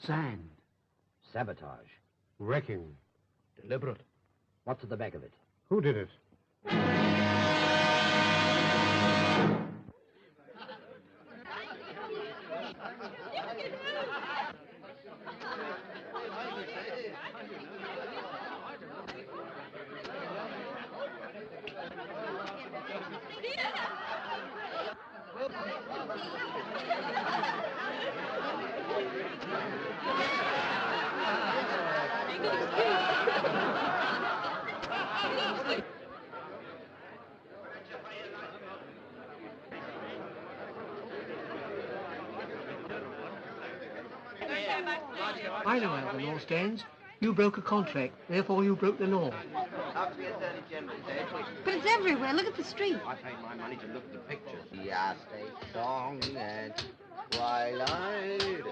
Sand. Sabotage. Wrecking. Deliberate. What's at the back of it? Who did it? I know how the law stands. You broke a contract, therefore you broke the law. But it's everywhere. Look at the street. I paid my money to look at the pictures. Yes, a song at twilight.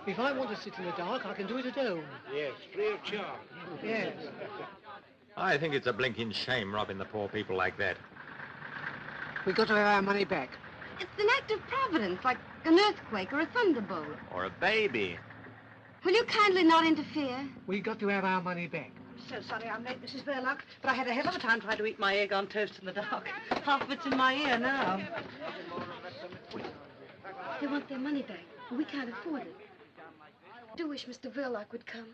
If I want to sit in the dark, I can do it at home. Yes, free of charge. Yes. I think it's a blinking shame robbing the poor people like that. We got to have our money back. It's an act of providence, like an earthquake or a thunderbolt. Or a baby. Will you kindly not interfere? We got to have our money back. So sorry I'm late, Mrs. Verloc, but I had a hell of a time trying to eat my egg on toast in the dark. Half of it's in my ear now. They want their money back, and we can't afford it. I do wish Mr. Verloc would come.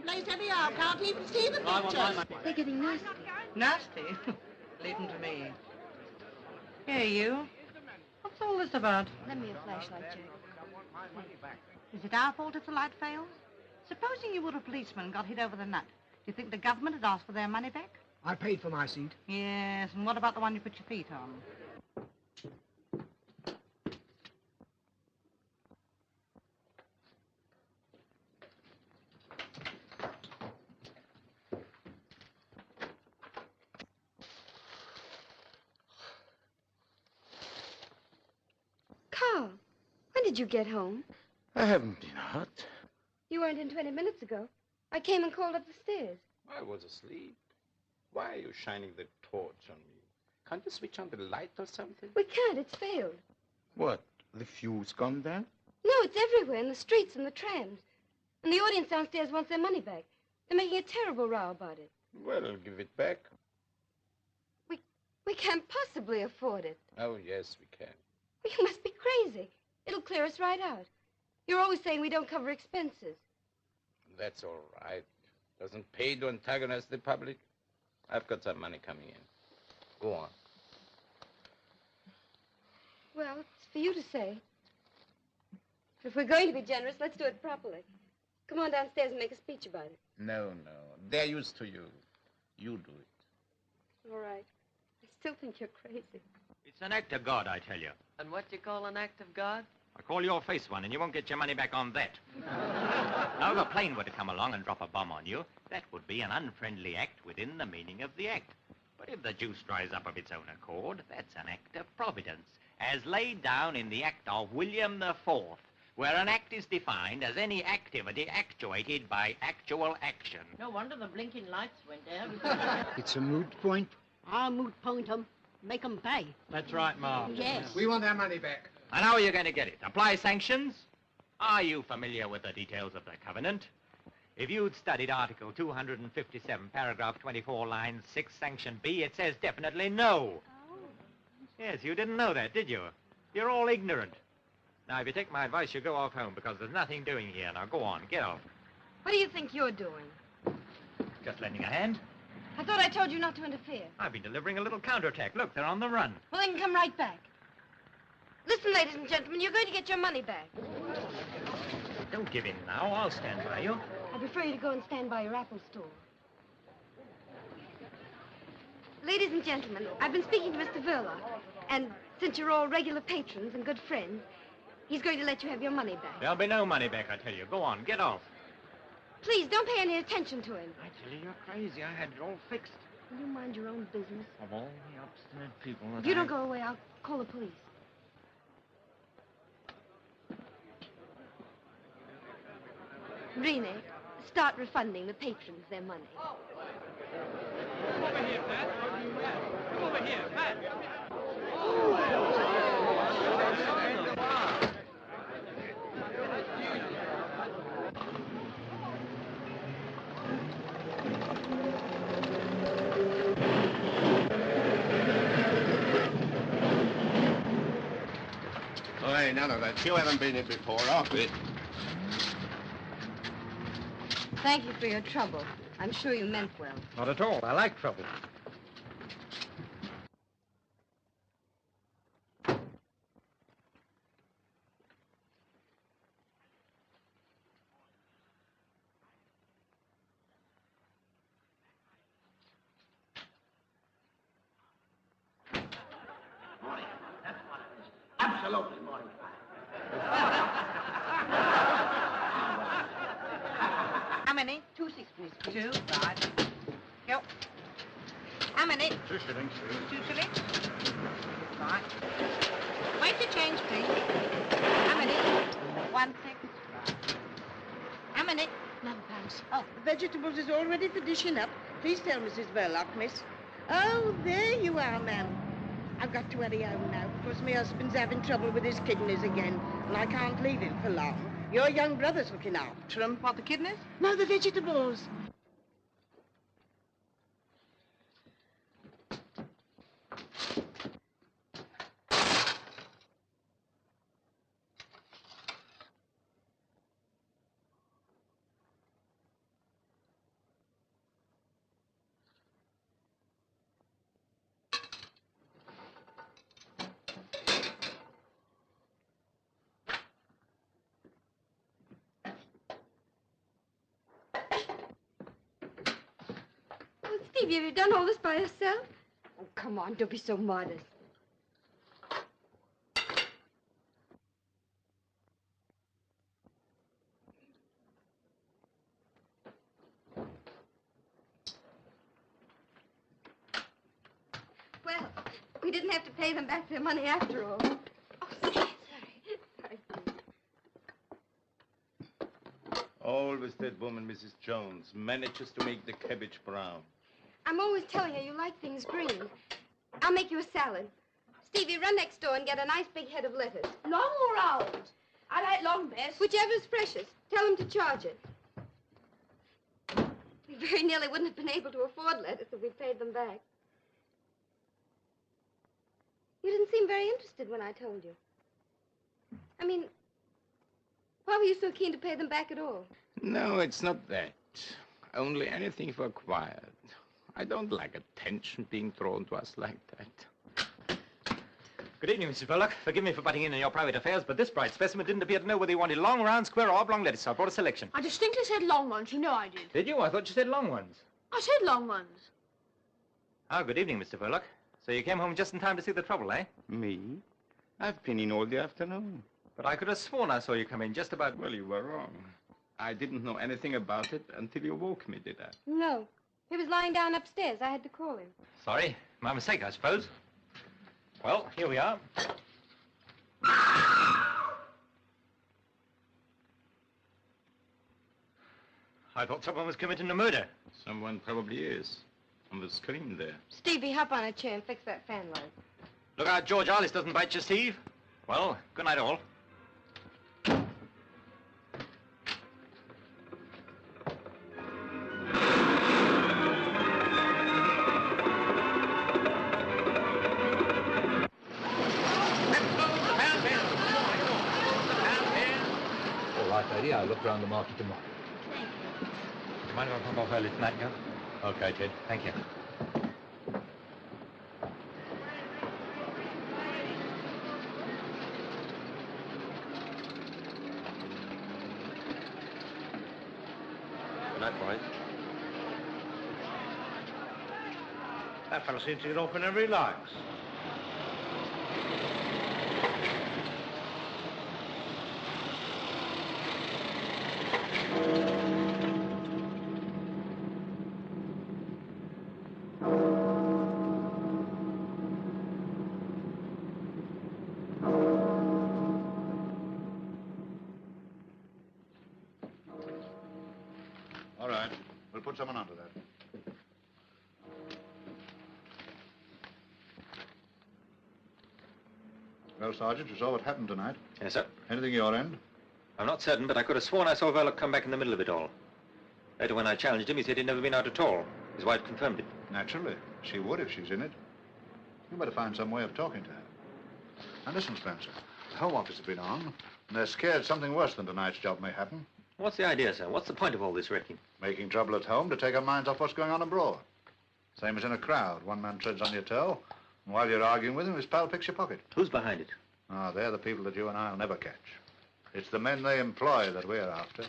Place anyhow, can't even see the pictures. They're getting nasty. Nasty? Leave them to me. Here, you. What's all this about? Lend me a flashlight, Jack. Is it our fault if the light fails? Supposing you were a policeman and got hit over the nut. Do you think the government had asked for their money back? I paid for my seat. Yes, and what about the one you put your feet on? Carl, when did you get home? I haven't been out. You weren't in 20 minutes ago. I came and called up the stairs. I was asleep. Why are you shining the torch on me? Can't you switch on the light or something? We can't. It's failed. What? The fuse gone then? No, it's everywhere, in the streets and the trams. And the audience downstairs wants their money back. They're making a terrible row about it. Well, give it back. We can't possibly afford it. Oh, yes, we can. You must be crazy. It'll clear us right out. You're always saying we don't cover expenses. That's all right. Doesn't pay to antagonize the public. I've got some money coming in. Go on. Well, it's for you to say. If we're going to be generous, let's do it properly. Come on downstairs and make a speech about it. No. They're used to you. You do it. All right. I still think you're crazy. It's an act of God, I tell you. And what do you call an act of God? I call your face one, and you won't get your money back on that. Now, if a plane were to come along and drop a bomb on you, that would be an unfriendly act within the meaning of the act. But if the juice dries up of its own accord, that's an act of providence, as laid down in the Act of William IV, where an act is defined as any activity actuated by actual action. No wonder the blinking lights went down. It's a moot point. I'll moot point 'em. Make 'em pay. That's right, Ma. Yes. We want our money back. And how are you going to get it? Apply sanctions? Are you familiar with the details of the covenant? If you'd studied Article 257, paragraph 24, line 6, sanction B, it says definitely no. Oh. Yes, you didn't know that, did you? You're all ignorant. Now, if you take my advice, you go off home, because there's nothing doing here. Now, go on, get off. What do you think you're doing? Just lending a hand. I thought I told you not to interfere. I've been delivering a little counterattack. Look, they're on the run. Well, then come right back. Listen, ladies and gentlemen, you're going to get your money back. Don't give in now. I'll stand by you. I prefer you to go and stand by your Apple store. Ladies and gentlemen, I've been speaking to Mr. Verloc, and since you're all regular patrons and good friends, he's going to let you have your money back. There'll be no money back, I tell you. Go on, get off. Please, don't pay any attention to him. I tell you, you're crazy. I had it all fixed. Will you mind your own business? Of all the obstinate people that If you don't go away, I'll call the police. Rene, start refunding the patrons their money. Come over here, Pat. Come over here, Pat. Oh, hey, none of that. You haven't been here before, have you? Thank you for your trouble. I'm sure you meant well. Not at all. I like trouble. Absolutely morning. How many? 2 sixpennies, please. 2, right. Go. How many? 2 shillings. 2 shillings. Right. Wait your change, please. How many? 1 6. Right. How many? £11. Oh, the vegetables is all ready for dishing up. Please tell Mrs. Verloc, miss. Oh, there you are, ma'am. I've got to hurry home now, because my husband's having trouble with his kidneys again, and I can't leave him for long. Your young brother's looking after him. What, the kidneys? No, the vegetables. Oh, Stevie, have you done all this by yourself? Oh, come on, don't be so modest. Well, we didn't have to pay them back their money after all. Oh, sorry. Sorry. Always that woman, Mrs. Jones, manages to make the cabbage brown. I'm always telling her you like things green. I'll make you a salad. Stevie, run next door and get a nice big head of lettuce. Long or round? I like long best. Whichever's freshest. Tell them to charge it. We very nearly wouldn't have been able to afford lettuce if we paid them back. You didn't seem very interested when I told you. I mean, why were you so keen to pay them back at all? No, it's not that. only anything for quiet. I don't like attention being thrown to us like that. Good evening, Mrs. Verloc. Forgive me for butting in your private affairs, but this bright specimen didn't appear to know whether he wanted long, round, square, or oblong lettuce, so I brought a selection. I distinctly said long ones. You know I did. Did you? I thought you said long ones. I said long ones. Oh, good evening, Mr. Verloc. So you came home just in time to see the trouble, eh? Me? I've been in all the afternoon. But I could have sworn I saw you come in just about... Well, you were wrong. I didn't know anything about it until you woke me, did I? No. He was lying down upstairs. I had to call him. Sorry. My mistake, I suppose. Well, here we are. I thought someone was committing a murder. Someone probably is. On the screen there. Stevie, hop on a chair and fix that fan light. Look out, George Arliss doesn't bite you, Steve. Well, good night, all. All right, lady, I'll look round the market tomorrow. Do you mind if I pop off early tonight, Joe? Okay, Ted. Thank you. Good night, boys. That fellow seems to get off whenever he likes. All right. We'll put someone onto that. Well, Sergeant, you saw what happened tonight. Yes, sir. Anything your end? I'm not certain, but I could have sworn I saw Verloc come back in the middle of it all. Later, when I challenged him, he said he'd never been out at all. His wife confirmed it. Naturally. She would if she's in it. You better find some way of talking to her. Now, listen, Spencer. The Home Office has been on, and they're scared something worse than tonight's job may happen. What's the idea, sir? What's the point of all this wrecking? Making trouble at home to take our minds off what's going on abroad. Same as in a crowd. One man treads on your toe, and while you're arguing with him, his pal picks your pocket. Who's behind it? Ah, they're the people that you and I'll never catch. It's the men they employ that we're after.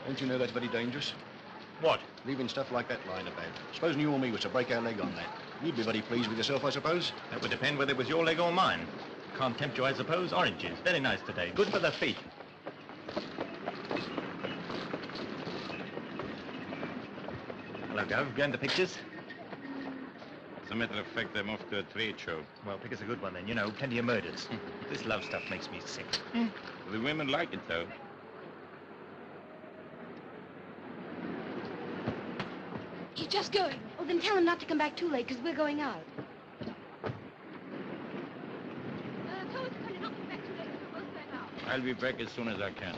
Don't you know that's very dangerous? What? Leaving stuff like that lying about. Supposing you or me was to break our leg on that. You'd be very pleased with yourself, I suppose? That would depend whether it was your leg or mine. Can't tempt you, I suppose. Oranges. Very nice today. Good for the feet. Hello, Gov. Going to pictures? As a matter of fact, I'm off to a trade show. Well, pick us a good one then. You know, plenty of murders. This love stuff makes me sick. The women like it, though. He's just going. Oh, then tell him not to come back too late, because we're going out. Tell him to not come back too late, because we're both going out. I'll be back as soon as I can.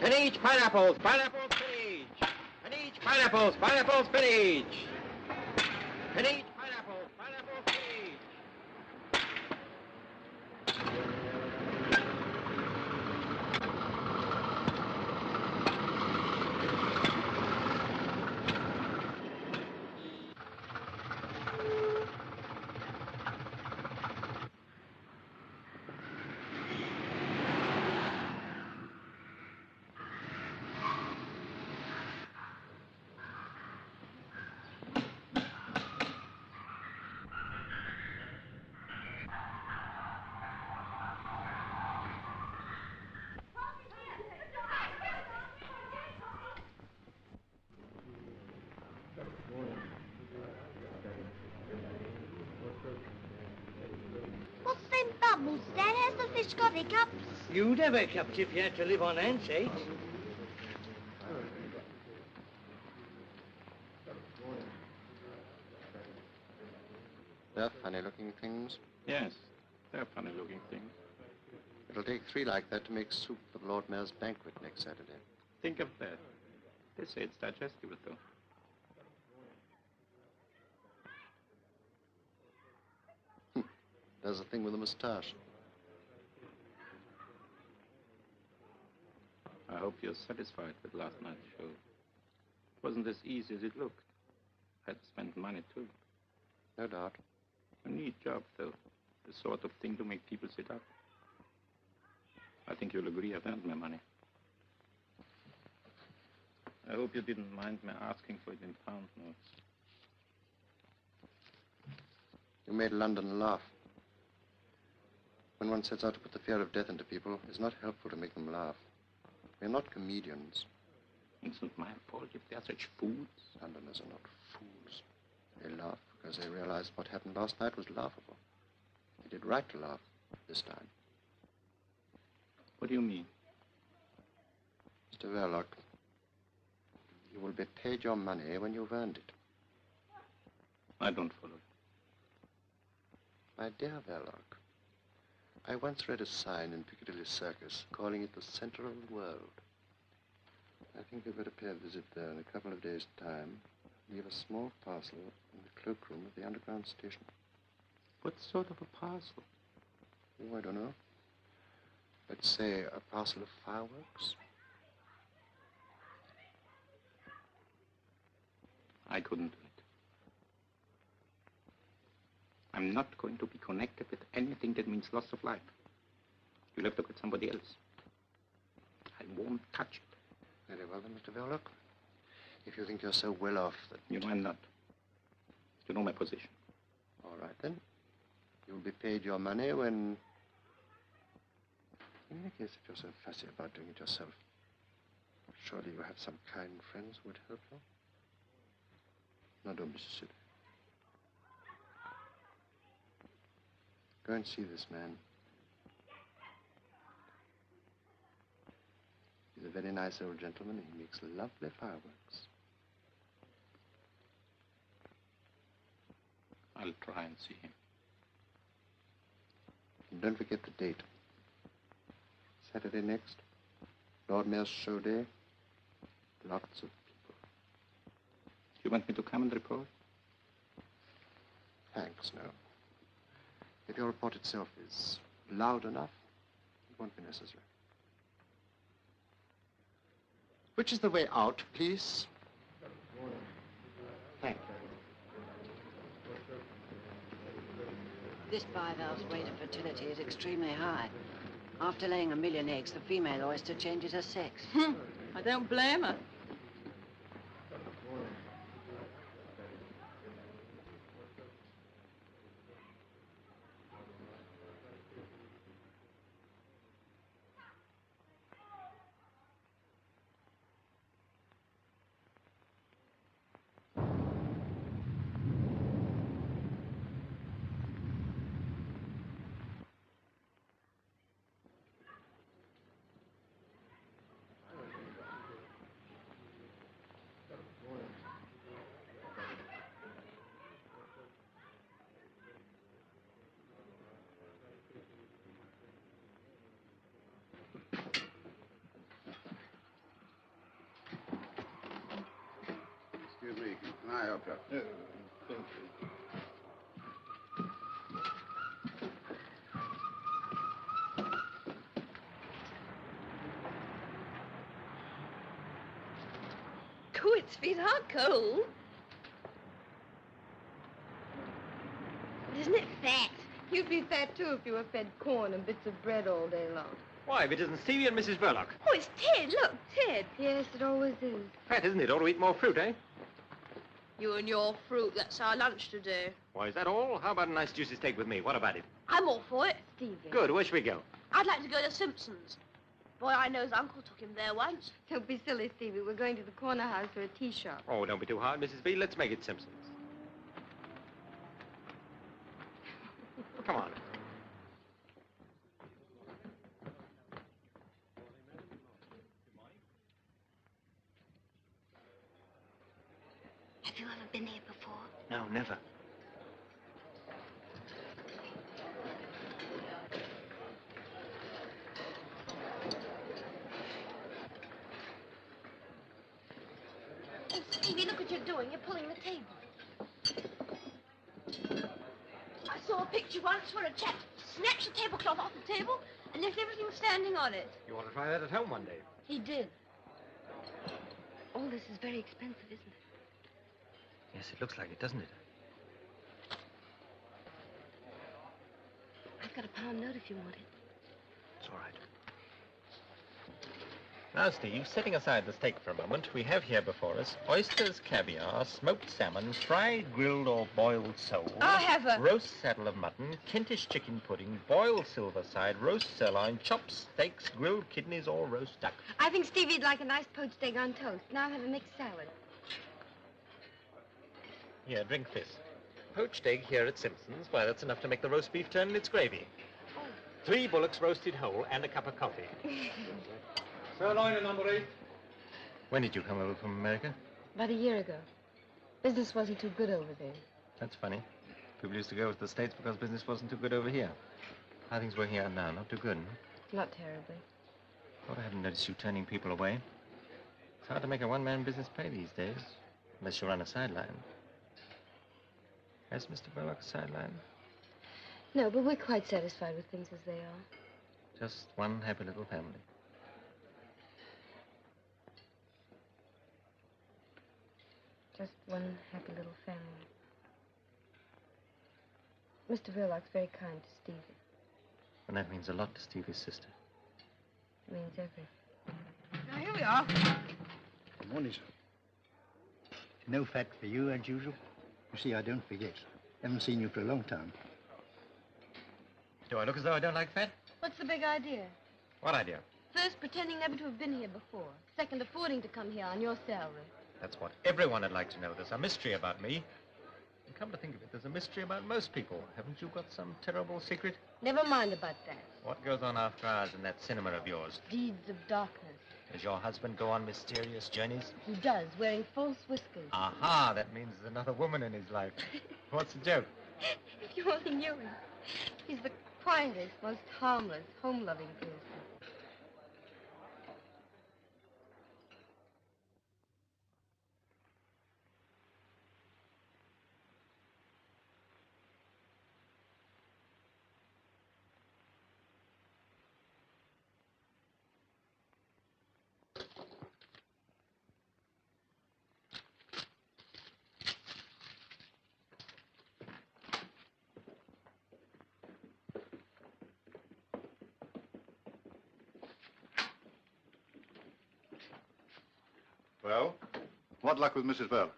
And each pineapples, pineapple spinach. And each pineapples, pineapple spinach. And each pineapples, pineapple spinach. What's them bubbles, Dad? How's the fish got hiccups? You'd have hiccups if you had to live on ants' eggs. Yeah, funny looking. funny-looking things? Yes, they're funny-looking things. It'll take 3 like that to make soup for the Lord Mayor's banquet next Saturday. Think of that. They say it's digestible, though. There's a thing with a mustache. I hope you're satisfied with last night's show. It wasn't as easy as it looked. I had to spend money, too. No doubt. A neat job, though. The sort of thing to make people sit up. I think you'll agree I've earned my money. I hope you didn't mind me asking for it in pound notes. You made London laugh. When one sets out to put the fear of death into people, it's not helpful to make them laugh. We're not comedians. It's not my fault if they're such fools. Londoners are not fools. They laugh because they realize what happened last night was laughable. They did right to laugh this time. What do you mean? Mr. Verloc, you will be paid your money when you've earned it. I don't follow. My dear Verloc, I once read a sign in Piccadilly Circus calling it the center of the world. I think you'd better pay a visit there in a couple of days' time. Leave a small parcel in the cloakroom of the underground station. What sort of a parcel? Oh, I don't know. Let's say a parcel of fireworks. I couldn't do it. I'm not going to be connected with anything that means loss of life. You'll have to get somebody else. I won't touch it. Very well, then, Mr. Verloc. If you think you're so well off that... You know I'm not. You know my position. All right, then. You'll be paid your money when... In any case, if you're so fussy about doing it yourself, surely you have some kind friends who would help you. Now, don't be so silly. Go and see this man. He's a very nice old gentleman, and he makes lovely fireworks. I'll try and see him. And don't forget the date. Saturday next. Lord Mayor's show day. Lots of people. You want me to come and report? Thanks, no. If your report itself is loud enough, it won't be necessary. Which is the way out, please? Thank you. This bivalve's rate of fertility is extremely high. After laying 1 million eggs, the female oyster changes her sex. I don't blame her. Excuse me. Can I help you? Thank you. Good, sweetheart, cold. Isn't it fat? You'd be fat, too, if you were fed corn and bits of bread all day long. Why, if it isn't Stevie and Mrs. Verloc. Oh, it's Ted. Look, Ted. Yes, it always is. Fat, isn't it? Ought to eat more fruit, eh? You and your fruit, that's our lunch today. Why, is that all? How about a nice juicy steak with me? What about it? I'm all for it. Stevie. Good. Where should we go? I'd like to go to Simpson's. Boy, I know his uncle took him there once. Don't be silly, Stevie. We're going to the corner house for a tea shop. Oh, don't be too hard, Mrs. B. Let's make it Simpson's. Come on. Have you ever been here before? No, never. Stevie, look what you're doing. You're pulling the table. I saw a picture once where a chap snatched the tablecloth off the table and left everything standing on it. You want to try that at home one day? He did. All this is very expensive, isn't it? Yes, it looks like it, doesn't it? I've got a pound note if you want it. It's all right. Now, Steve, setting aside the steak for a moment, we have here before us oysters, caviar, smoked salmon, fried, grilled, or boiled sole. I'll have a... Roast saddle of mutton, Kentish chicken pudding, boiled silver side, roast sirloin, chopped steaks, grilled kidneys, or roast duck. I think Stevie'd like a nice poached egg on toast. Now I'll have a mixed salad. Here, drink this. Poached egg here at Simpson's. Why, that's enough to make the roast beef turn in its gravy. 3 bullocks roasted whole and a cup of coffee. Sirloin and number 8. When did you come over from America? About a year ago. Business wasn't too good over there. That's funny. People used to go to the States because business wasn't too good over here. How are things working out now? Not too good, huh? Not terribly. Thought I hadn't noticed you turning people away. It's hard to make a one-man business pay these days, unless you run a sideline. Has Mr. Verloc a sideline? No, but we're quite satisfied with things as they are. Just one happy little family. Just one happy little family. Mr. Verloc's very kind to Stevie. And that means a lot to Stevie's sister. It means everything. Now, here we are. Good morning, sir. No fat for you, as usual. You see, I don't forget. Haven't seen you for a long time. Do I look as though I don't like fat? What's the big idea? What idea? First, pretending never to have been here before. Second, affording to come here on your salary. That's what everyone would like to know. There's a mystery about me. And come to think of it, there's a mystery about most people. Haven't you got some terrible secret? Never mind about that. What goes on after hours in that cinema of yours? Deeds of darkness. Does your husband go on mysterious journeys? He does, wearing false whiskers. Aha, that means there's another woman in his life. What's the joke? If you only knew him. He's the quietest, most harmless, home-loving person. Well, what luck with Mrs. Verloc?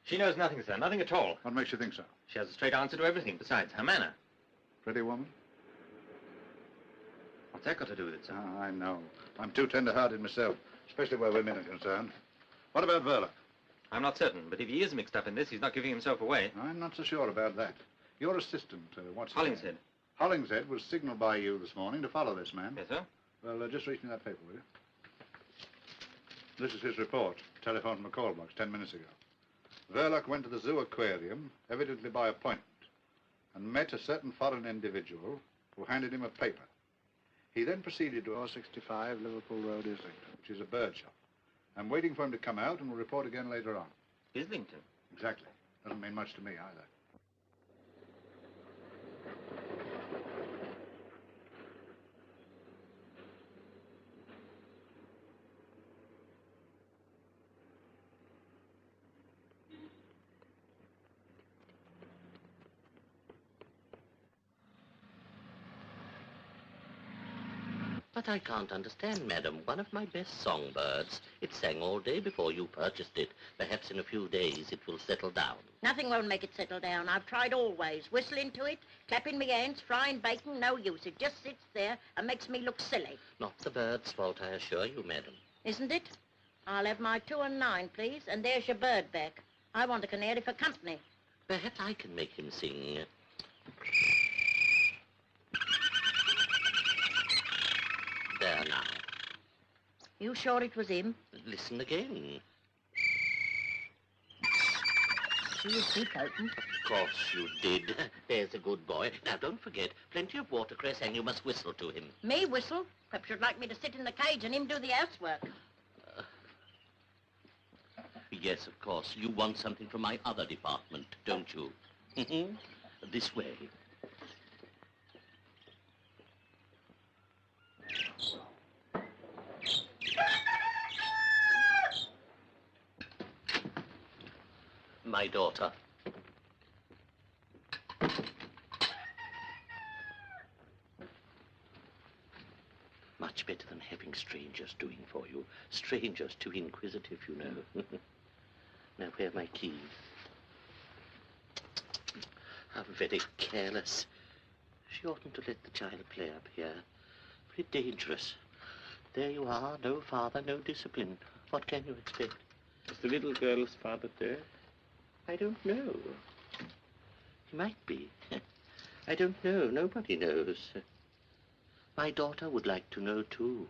She knows nothing, sir. Nothing at all. What makes you think so? She has a straight answer to everything. Besides, her manner. Pretty woman? What's that got to do with it, sir? Ah, I know. I'm too tender-hearted myself, especially where women are concerned. What about Verloc? I'm not certain, but if he is mixed up in this, he's not giving himself away. I'm not so sure about that. Your assistant, what's his Hollingshead. name? Hollingshead was signaled by you this morning to follow this man. Yes, sir? Well, just reach me that paper, will you? This is his report. Telephone from a call box 10 minutes ago. Verloc went to the zoo aquarium, evidently by appointment, and met a certain foreign individual who handed him a paper. He then proceeded to 465 Liverpool Road, Islington, which is a bird shop. I'm waiting for him to come out and will report again later on. Islington? Exactly. Doesn't mean much to me either. But I can't understand, madam. One of my best songbirds. It sang all day before you purchased it. Perhaps in a few days it will settle down. Nothing won't make it settle down. I've tried always. Whistling to it, clapping my hands, frying bacon, no use. It just sits there and makes me look silly. Not the bird's fault, I assure you, madam. Isn't it? I'll have my 2 and 9, please, and there's your bird back. I want a canary for company. Perhaps I can make him sing. There now. You sure it was him? Listen again. See his beak open. Of course you did. There's a good boy. Now, don't forget, plenty of watercress, and you must whistle to him. Me whistle? Perhaps you'd like me to sit in the cage and him do the housework. Yes, of course. You want something from my other department, don't you? This way. My daughter. Much better than having strangers doing for you. Strangers too inquisitive, you know. Now, where are my keys? How very careless. She oughtn't to let the child play up here. Very dangerous. There you are, no father, no discipline. What can you expect? Is the little girl's father dead? I don't know. He might be. I don't know. Nobody knows. My daughter would like to know, too.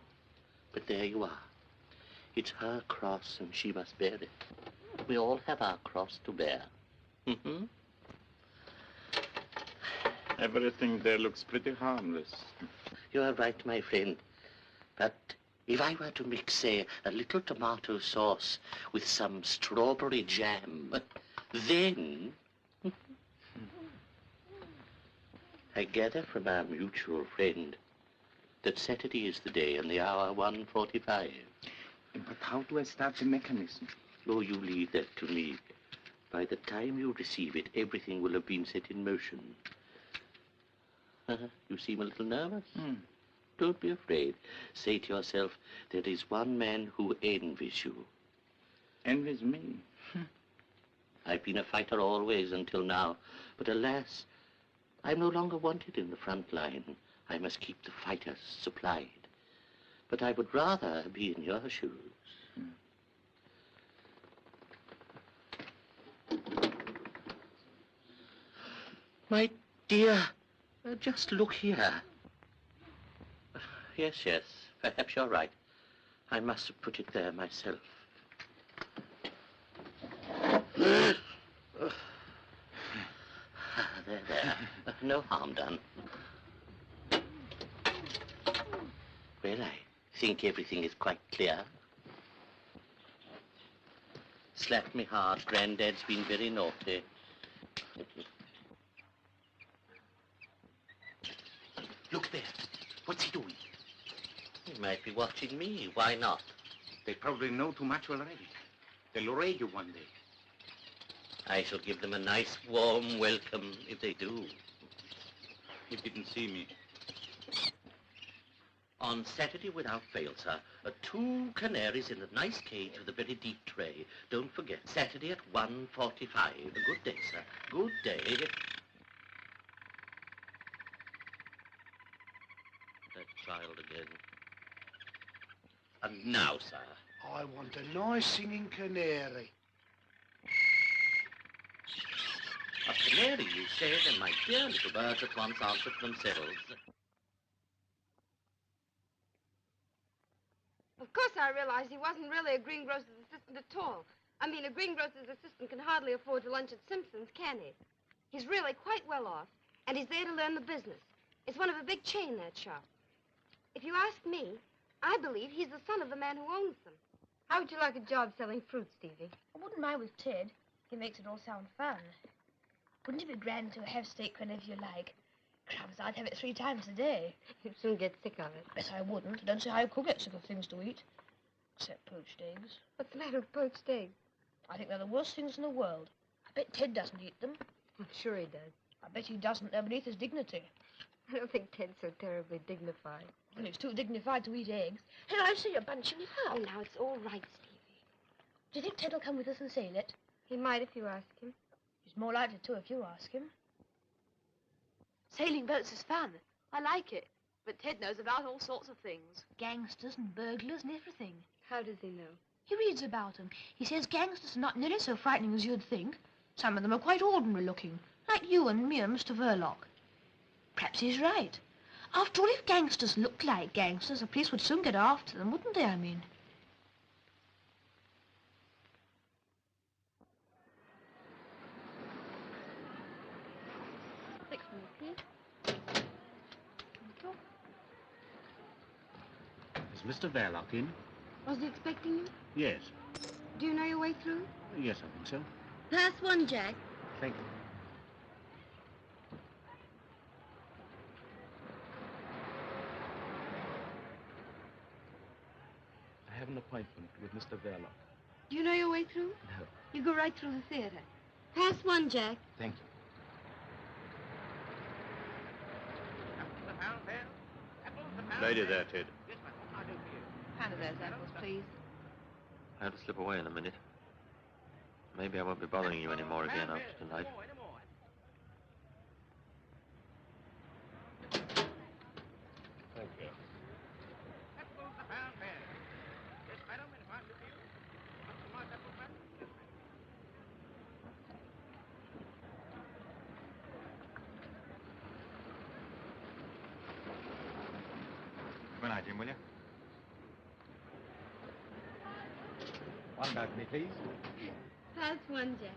But there you are. It's her cross, and she must bear it. We all have our cross to bear. Everything there looks pretty harmless. You are right, my friend. But if I were to mix, say, a little tomato sauce with some strawberry jam, then... I gather from our mutual friend that Saturday is the day and the hour 1:45. But how do I start the mechanism? Oh, you leave that to me. By the time you receive it, everything will have been set in motion. You seem a little nervous. Don't be afraid. Say to yourself, there is one man who envies you. Envies me? I've been a fighter always until now, but alas, I'm no longer wanted in the front line. I must keep the fighters supplied. But I would rather be in your shoes. My dear, just look here. Yes, perhaps you're right. I must have put it there myself. There. No harm done. Well, I think everything is quite clear. Slapped me hard. Granddad's been very naughty. Look there. What's he doing? He might be watching me. Why not? They probably know too much already. They'll raid you one day. I shall give them a nice, warm welcome if they do. He didn't see me. On Saturday, without fail, sir, 2 canaries in a nice cage with a very deep tray. Don't forget, Saturday at 1:45. Good day, sir. Good day. That child again. And now, sir. I want a nice singing canary. A canary, you say? Then my dear little birds at once answer for themselves. Of course I realized he wasn't really a greengrocer's assistant at all. I mean, a greengrocer's assistant can hardly afford to lunch at Simpson's, can he? He's really quite well off, and he's there to learn the business. It's one of a big chain, that shop. If you ask me, I believe he's the son of the man who owns them. How would you like a job selling fruit, Stevie? I wouldn't mind with Ted. He makes it all sound fun. Wouldn't it be grand to have steak whenever you like? Crumbs, I'd have it 3 times a day. You'd soon get sick of it. Bet I wouldn't. I don't see how you could get sick of things to eat. Except poached eggs. What's the matter with poached eggs? I think they're the worst things in the world. I bet Ted doesn't eat them. I'm sure he does. I bet he doesn't. They're beneath his dignity. I don't think Ted's so terribly dignified. Well, he's too dignified to eat eggs. Hey, I see you're bunching it up. Oh, now, it's all right, Stevie. Do you think Ted will come with us and sail it? He might if you ask him. He's more likely to if you ask him. Sailing boats is fun. I like it. But Ted knows about all sorts of things. Gangsters and burglars and everything. How does he know? He reads about them. He says gangsters are not nearly so frightening as you'd think. Some of them are quite ordinary looking, like you and me and Mr. Verloc. Perhaps he's right. After all, if gangsters looked like gangsters, the police would soon get after them, wouldn't they, I mean? Thanks, please. Is Mr. Verloc in? Was he expecting you? Yes. Do you know your way through? Yes, I think so. Pass one, Jack. Thank you. I have an appointment with Mr. Verloc. Do you know your way through? No. You go right through the theatre. Pass one, Jack. Thank you. Lady there, Ted. Hand of those apples, please. I have to slip away in a minute. Maybe I won't be bothering you anymore again after tonight. Thank you. Good night, Jim, will you? One balcony, please. Pass one, Jack.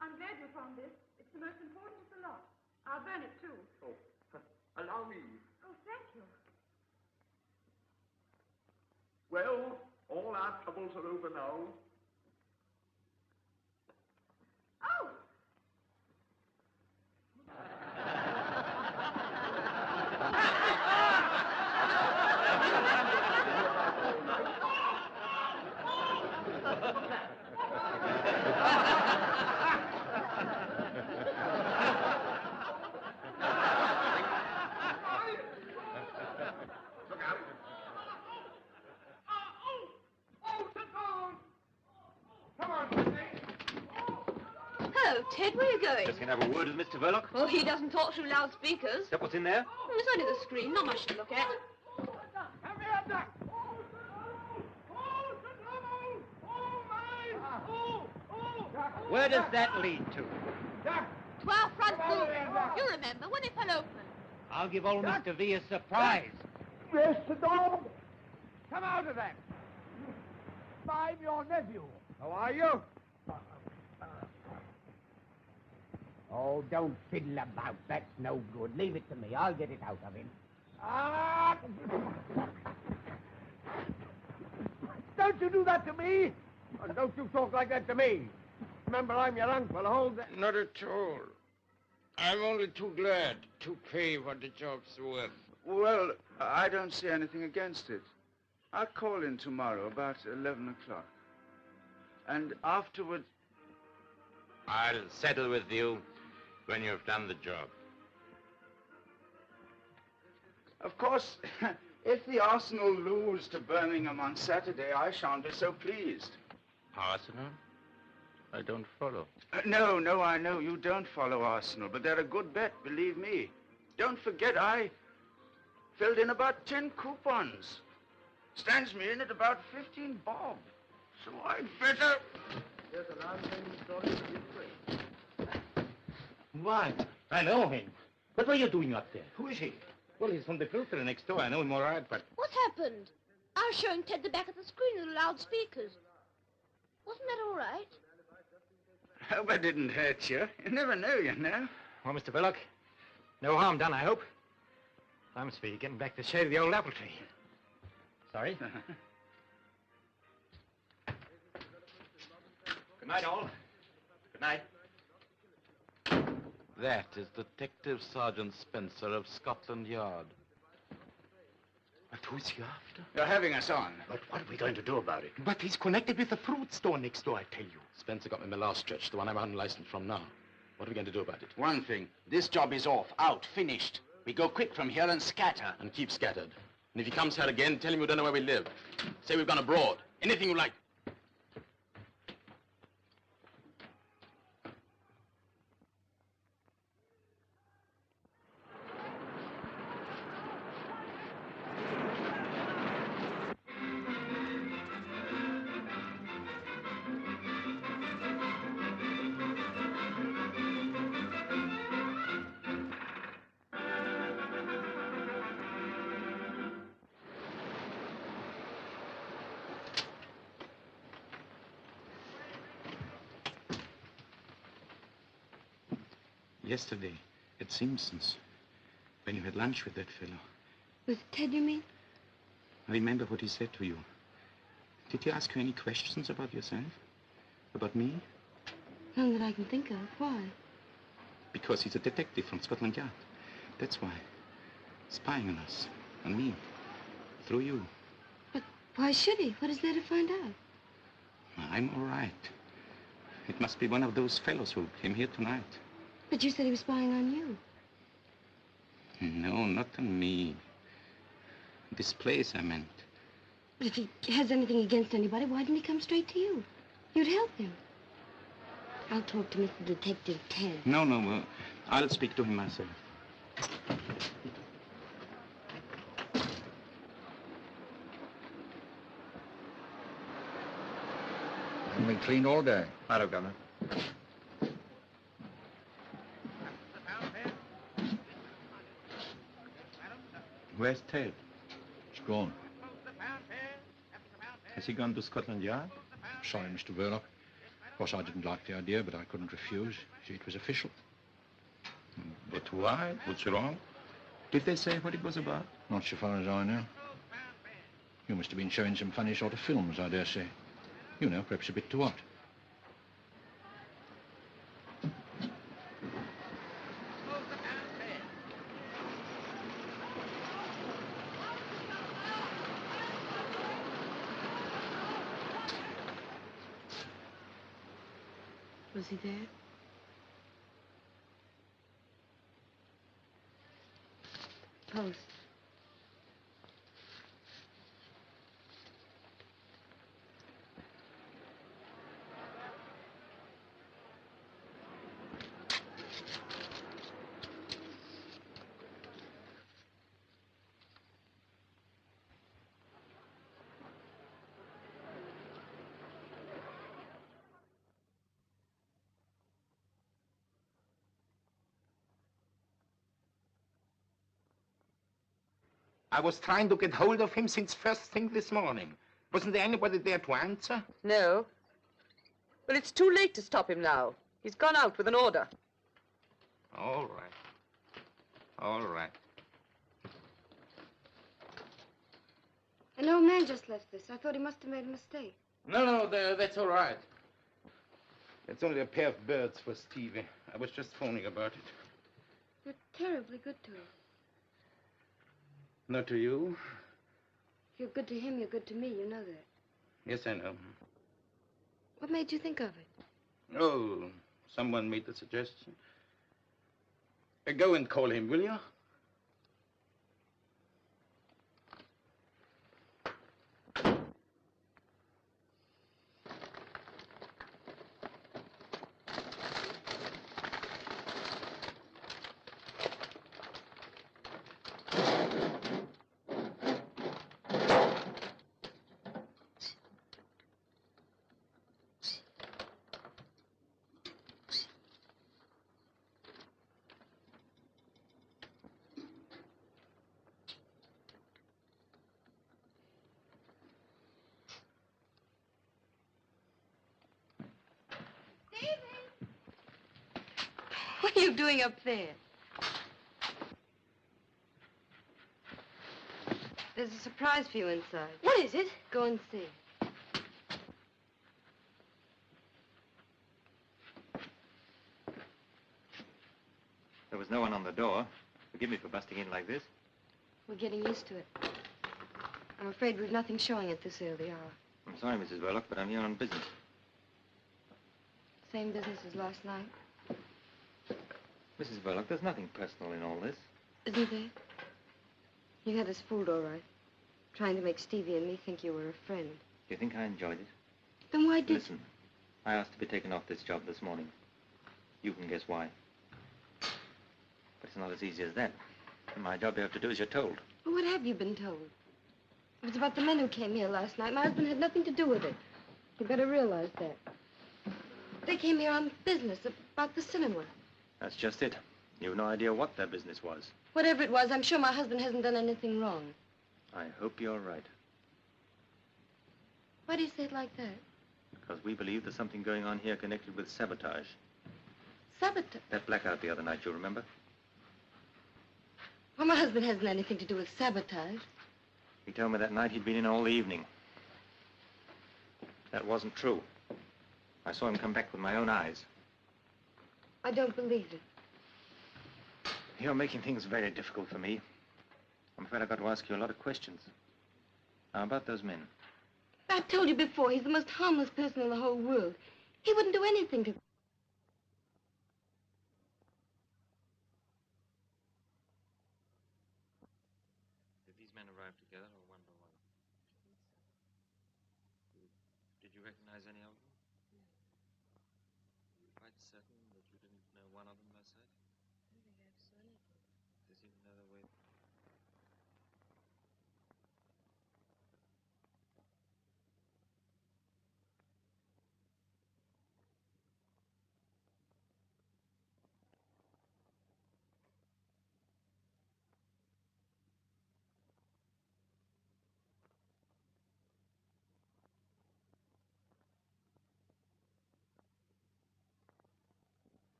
I'm glad you found this. It's the most important of the lot. I'll burn it, too. Oh, allow me. Oh, thank you. Well, all our troubles are over now. Oh! Hello, Ted. Where are you going? Just going to have a word with Mr. Verloc. Oh, he doesn't talk through loudspeakers. Is that what's in there? Oh, it's only the screen. Not much to look at. Where does that lead to? To our front door. You remember when it fell open. I'll give old Mr. V a surprise. Yes, the dog. Come out of that. I'm your nephew. How are you? Oh, don't fiddle about. That's no good. Leave it to me. I'll get it out of him. Don't you do that to me. And don't you talk like that to me. Remember, I'm your uncle. Hold that. Not at all. I'm only too glad to pay what the job's worth. Well, I don't see anything against it. I'll call in tomorrow about 11 o'clock. And afterward... I'll settle with you when you've done the job. Of course, if the Arsenal lose to Birmingham on Saturday, I shan't be so pleased. Arsenal? I don't follow. No, I know you don't follow Arsenal, but they're a good bet, believe me. Don't forget, I filled in about 10 coupons. Stands me in at about 15 bob. So I'd better... Here's the last story of history. What? I know him. What were you doing up there? Who is he? Well, he's from the filter next door. I know him all right, but... What happened? I was showing Ted the back of the screen with the loudspeakers. Wasn't that all right? Hope I didn't hurt you. You never know, you know. Well, Mr. Verloc, no harm done, I hope. I must be getting back to the shade of the old apple tree. Sorry. Good night, all. Good night. That is Detective Sergeant Spencer of Scotland Yard. But who's he after? You're having us on. But what are we going to do about it? But he's connected with the fruit store next door, I tell you. Spencer got me my last stretch, the one I'm unlicensed from now. What are we going to do about it? One thing. This job is off, out, finished. We go quick from here and scatter. And keep scattered. And if he comes here again, tell him we don't know where we live. Say we've gone abroad. Anything you like. Yesterday, at Simpson's, when you had lunch with that fellow. With Ted, you mean? Remember what he said to you. Did he ask you any questions about yourself? About me? None that I can think of. Why? Because he's a detective from Scotland Yard. That's why. Spying on us. On me. Through you. But why should he? What is there to find out? I'm all right. It must be one of those fellows who came here tonight. But you said he was spying on you. No, not on me. This place, I meant. But if he has anything against anybody, why didn't he come straight to you? You'd help him. I'll talk to Mr. Detective Ted. No, I'll speak to him myself. I've been cleaned all day. Hello, Governor. Where's Ted? He's gone. Has he gone to Scotland Yard? Sorry, Mr. Verloc. Of course, I didn't like the idea, but I couldn't refuse. See, it was official. But why? What's wrong? Did they say what it was about? Not so far as I know. You must have been showing some funny sort of films, I dare say. You know, perhaps a bit too hot. Was he there? Post. I was trying to get hold of him since first thing this morning. Wasn't there anybody there to answer? No. Well, it's too late to stop him now. He's gone out with an order. All right. All right. An old man just left this. I thought he must have made a mistake. No, that's all right. It's only a pair of birds for Stevie. I was just phoning about it. You're terribly good to him. Not to you? If you're good to him, you're good to me. You know that. Yes, I know. What made you think of it? Oh, someone made the suggestion. Go and call him, will you? What are you doing up there? There's a surprise for you inside. What is it? Go and see. There was no one on the door. Forgive me for busting in like this. We're getting used to it. I'm afraid we've nothing showing at this early hour. I'm sorry, Mrs. Verloc, but I'm here on business. Same business as last night. Mrs. Verloc, there's nothing personal in all this. Isn't there? You had us fooled, all right. Trying to make Stevie and me think you were a friend. Do you think I enjoyed it? Then why did... Listen, I asked to be taken off this job this morning. You can guess why. But it's not as easy as that. In my job, you have to do as you're told. Well, what have you been told? It was about the men who came here last night. My husband had nothing to do with it. You better realize that. They came here on business about the cinema. That's just it. You've no idea what their business was. Whatever it was, I'm sure my husband hasn't done anything wrong. I hope you're right. Why do you say it like that? Because we believe there's something going on here connected with sabotage. Sabotage? That blackout the other night, you remember? Well, my husband hasn't anything to do with sabotage. He told me that night he'd been in all the evening. That wasn't true. I saw him come back with my own eyes. I don't believe it. You're making things very difficult for me. I'm afraid I've got to ask you a lot of questions. Now, about those men. I've told you before, he's the most harmless person in the whole world. He wouldn't do anything to... Did these men arrive together or one by one? Did you recognize any of them? You're quite certain that you didn't know one of them by sight? I don't think I ever saw anything. Does he know the way?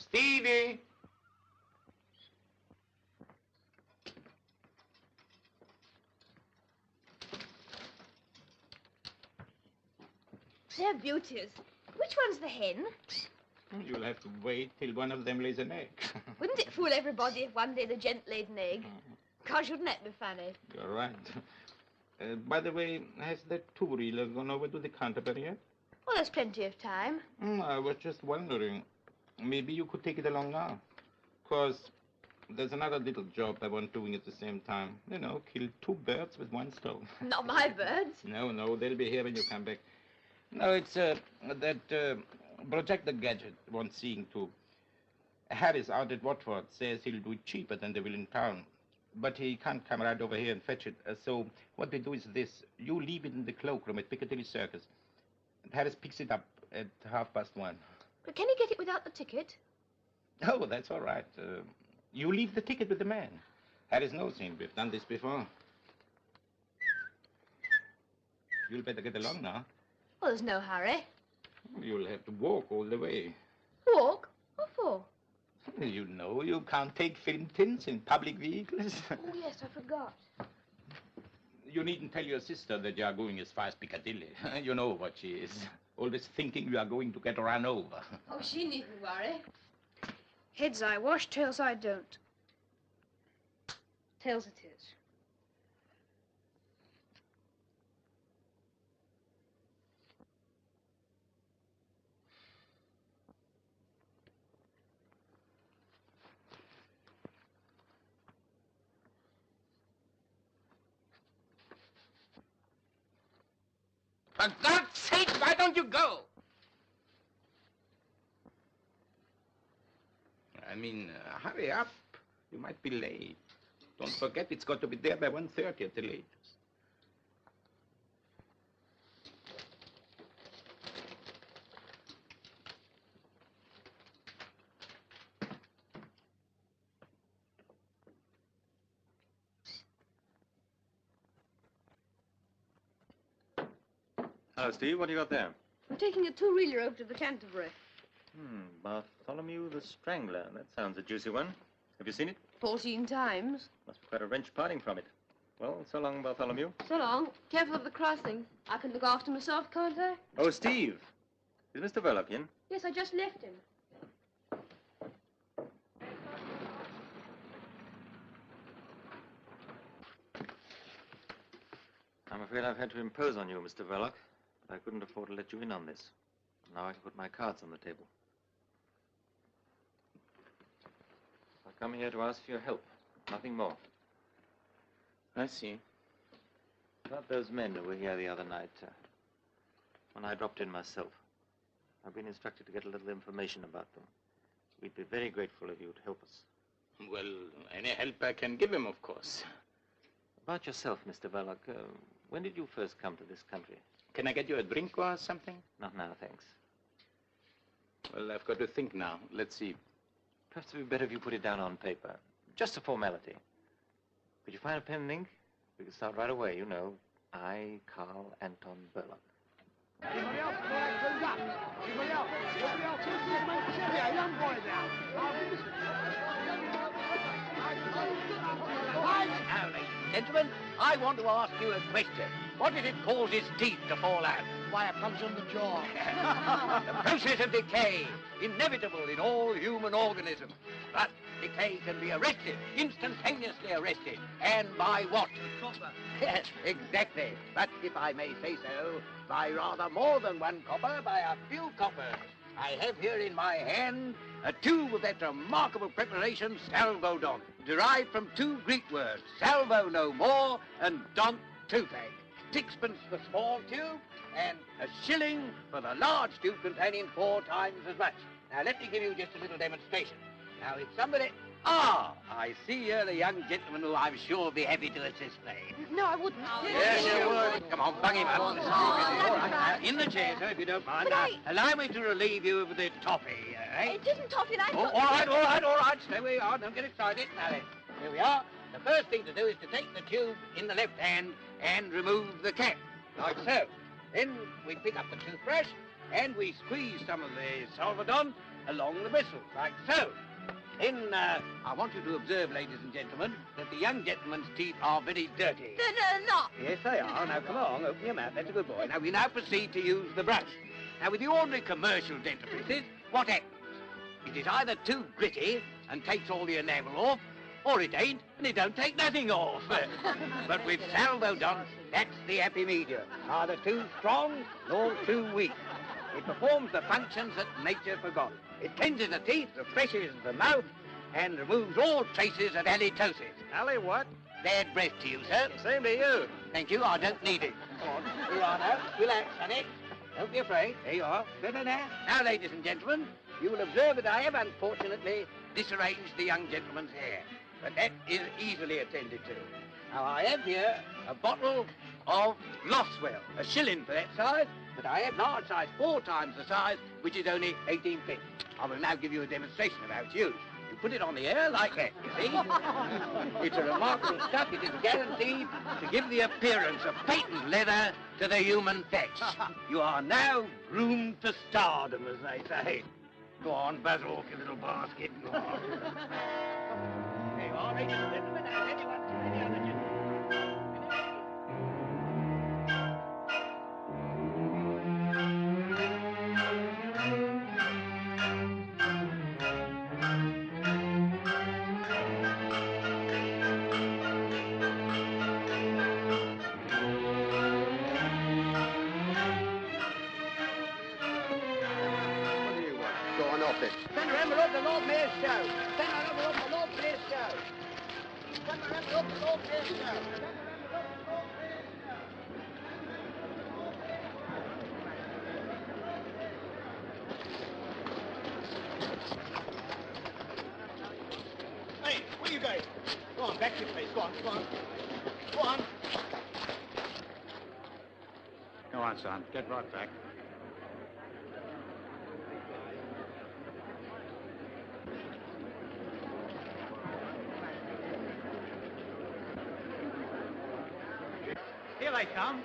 Stevie! They're beauties. Which one's the hen? You'll have to wait till one of them lays an egg. Wouldn't it fool everybody if one day the gent laid an egg? Gosh, wouldn't that be funny? You're right. By the way, has that two-reeler gone over to the Canterbury yet? Well, there's plenty of time. I was just wondering. Maybe you could take it along now. 'Cause there's another little job I want doing at the same time. You know, kill two birds with one stone. Not my birds. No, they'll be here when you come back. No, it's that projector gadget wants seeing to. Harris out at Watford says he'll do it cheaper than they will in town. But he can't come right over here and fetch it. So what we do is this. You leave it in the cloakroom at Piccadilly Circus. And Harris picks it up at 1:30. But can he get it without the ticket? Oh, that's all right. You leave the ticket with the man. Harris knows him. We've done this before. You'll better get along now. Well, there's no hurry. You'll have to walk all the way. Walk? What for? You know, you can't take film tints in public vehicles. Oh, yes, I forgot. You needn't tell your sister that you are going as far as Piccadilly. You know what she is. Always thinking you are going to get run over. Oh, she needn't worry. Heads I wash, tails I don't. Tails it is. For God's sake, why don't you go? I mean, hurry up. You might be late. Don't forget, it's got to be there by 1:30 at the latest. Hello, Steve. What do you got there? I'm taking a two-reeler over to the Canterbury. Bartholomew the Strangler. That sounds a juicy one. Have you seen it? 14 times. Must be quite a wrench parting from it. Well, so long, Bartholomew. So long. Careful of the crossing. I can look after myself, can't I? Oh, Steve. Is Mr. Verloc in? Yes, I just left him. I'm afraid I've had to impose on you, Mr. Verloc, but I couldn't afford to let you in on this. Now I can put my cards on the table. I've come here to ask for your help, nothing more. I see. About those men who were here the other night, when I dropped in myself. I've been instructed to get a little information about them. We'd be very grateful if you'd help us. Well, any help I can give him, of course. About yourself, Mr. Verloc, When did you first come to this country? Can I get you a drink or something? Not now, thanks. Well, I've got to think now. Let's see. Perhaps it would be better if you put it down on paper. Just a formality. Could you find a pen and ink? We can start right away, you know. I, Karl Anton Verloc. Anybody else feel like cleaned up? Anybody else? Anybody else? Yeah, young boy there. Now, ladies and gentlemen, I want to ask you a question. What is it causes teeth to fall out? Why, it comes on the jaw. The process of decay, inevitable in all human organisms. But decay can be arrested, instantaneously arrested. And by what? Copper. Yes, exactly. But if I may say so, by rather more than one copper, by a few coppers. I have here in my hand a tube of that remarkable preparation, Salvodon, derived from two Greek words, salvo no more and don toothache. 6pence for small tube and a shilling for the large tube containing 4 times as much. Now, let me give you just a little demonstration. Now, if somebody... Ah, I see here a young gentleman who I'm sure will be happy to assist me. No, I wouldn't. Yes, you would. Come on, bung him up. All right, in the chair, sir, if you don't mind. But Allow me to relieve you of the toffee, eh? It isn't toffee, and I Oh, thought... all right. Stay where you are. Don't get excited. Now then, here we are. The first thing to do is to take the tube in the left hand and remove the cap, like so. Then we pick up the toothbrush and we squeeze some of the Salvodon along the bristles, like so. Then I want you to observe, ladies and gentlemen, that the young gentleman's teeth are very dirty. They're not. Yes, they are. Now, come on, open your mouth. That's a good boy. Now, we now proceed to use the brush. Now, with the ordinary commercial dentifrices, what happens? It is either too gritty and takes all the enamel off, or it ain't, and it don't take nothing off. But with Salvodon, that's the happy medium. Neither too strong nor too weak. It performs the functions that nature forgot. It cleanses the teeth, refreshes the mouth, and removes all traces of halitosis. Allie, what? Bad breath to you, sir. Same to you. Thank you, I don't need it. Come on, here you are now. Relax, honey. Don't be afraid. There you are. Now, ladies and gentlemen, you will observe that I have, unfortunately, disarranged the young gentleman's hair. But that is easily attended to. Now, I have here a bottle of Loswell, a shilling for that size, but I have large size, 4 times the size, which is only 18p. I will now give you a demonstration of how it's used. You put it on the air like that, you see? It's a remarkable stuff. It is guaranteed to give the appearance of patent leather to the human flesh. You are now groomed for stardom, as they say. Go on, buzz off your little basket. Go on. There you are, ladies and gentlemen. Now, anyone, any other gentleman? Send her envelope to Lord Mayor's show. Send her envelope to Lord Mayor's show. Send her envelope to Lord Mayor's show. Send her envelope to Lord Mayor's show. Hey, where you going? Go on, back to your place. Go on. Go on. Go on, son. Get right back. Here they come.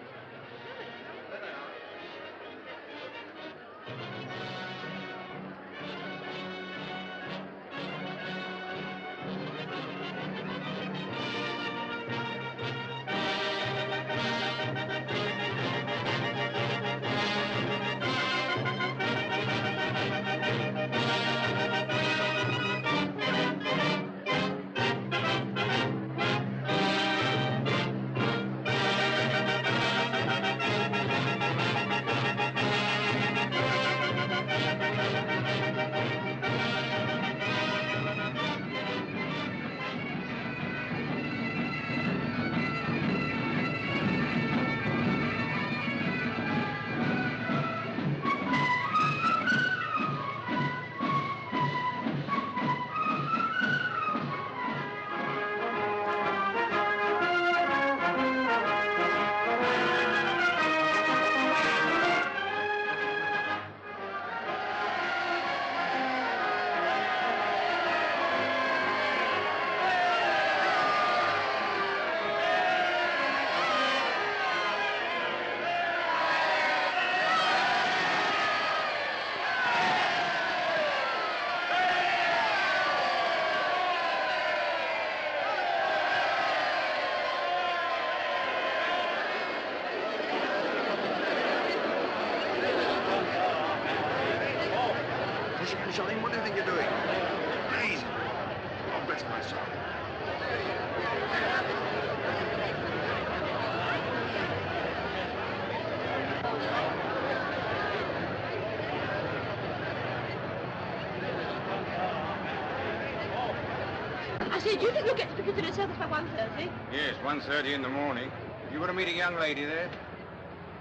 I said, do you think you'll get to Piccadilly Circus by 1:30? Yes, 1:30 in the morning. You got to meet a young lady there?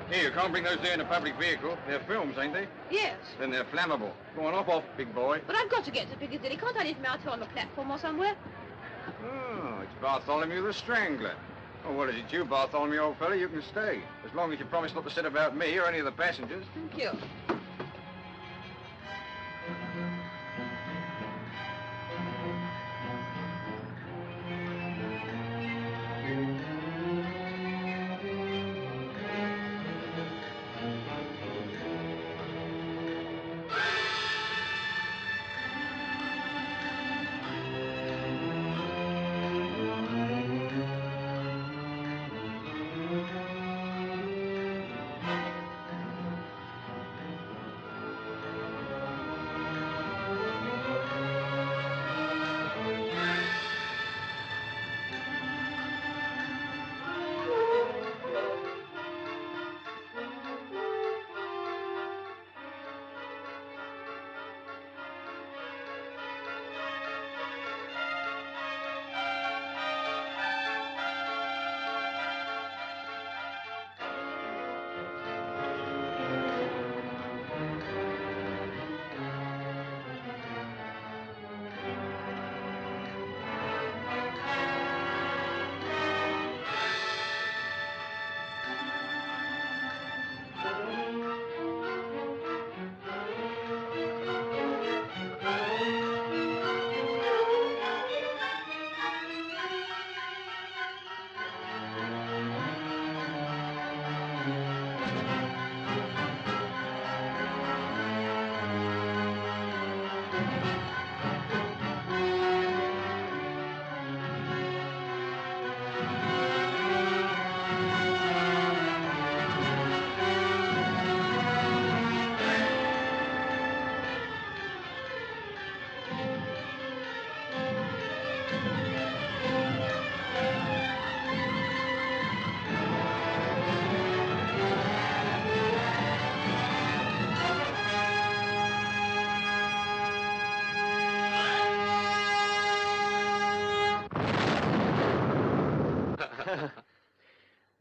Here, you can't bring those there in a public vehicle. They're films, ain't they? Yes. Then they're flammable. Go on, off, big boy. But I've got to get to Piccadilly. Can't I leave him out here on the platform or somewhere? Oh, it's Bartholomew the Strangler. Oh, well, as it's you, Bartholomew, old fella, you can stay. As long as you promise not to sit about me or any of the passengers. Thank you.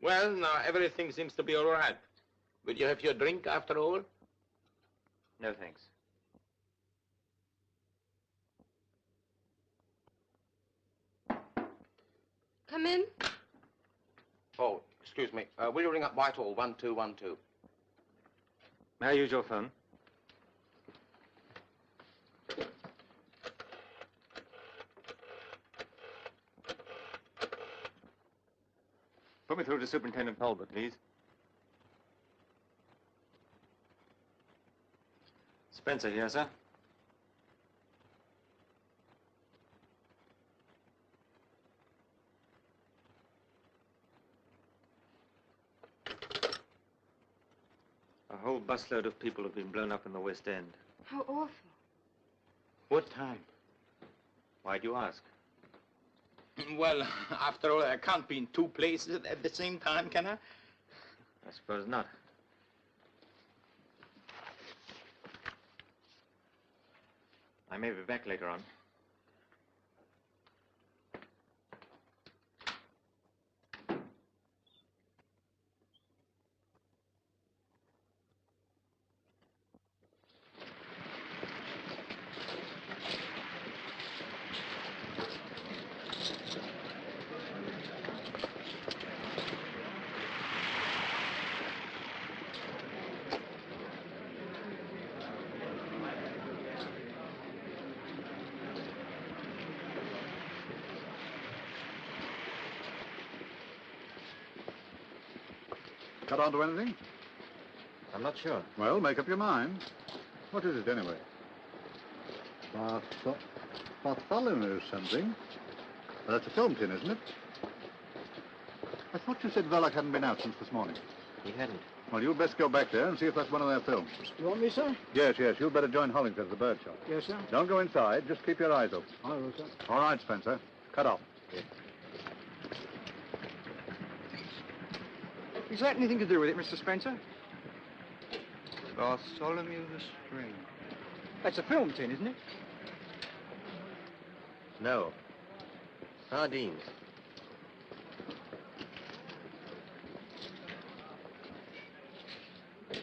Well, now everything seems to be all right. Will you have your drink after all? No, thanks. Come in. Oh, excuse me. Will you ring up Whitehall 1212? May I use your phone? Put me through to Superintendent Talbot, please. Spencer here, sir. A whole busload of people have been blown up in the West End. How awful. What time? Why do you ask? Well, after all, I can't be in two places at the same time, can I? I suppose not. I may be back later on. Cut on to anything? I'm not sure. Well, make up your mind. What is it, anyway? Bartholomew something. Well, that's a film tin, isn't it? I thought you said Verloc hadn't been out since this morning. He hadn't. Well, you'd best go back there and see if that's one of their films. You want me, sir? Yes, yes. You'd better join Hollingford at the bird shop. Yes, sir. Don't go inside. Just keep your eyes open. I will, sir. All right, Spencer. Cut off. Is that anything to do with it, Mr. Spencer? Bartholomew the String. That's a film tin, isn't it? No. Sardines. The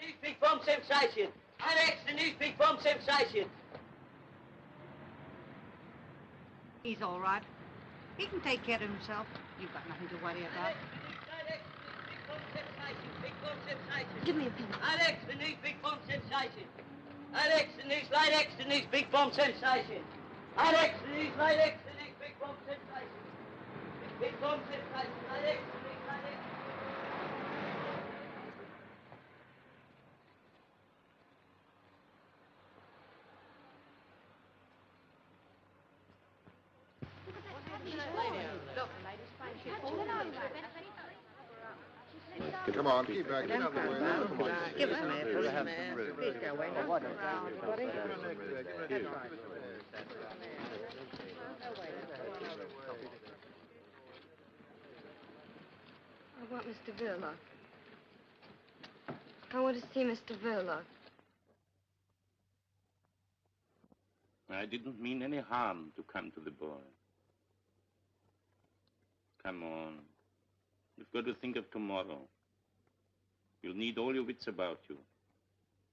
news big bomb sensation. Alex, the news big bomb sensation. He's all right. He can take care of himself. You've got nothing to worry about. Give me a pen. Alex, the news big bomb sensation. Alex, the news light X, the news big bomb sensation. Alex, the news light X, the news big bomb sensation. Big bomb sensation. Alex, the news light X. Come on, keep back. Get out of the way. Come on. Give us a minute. Please go away. I want Mr. Verloc. I want to see Mr. Verloc. I didn't mean any harm to come to the boy. Come on. You've got to think of tomorrow. You'll need all your wits about you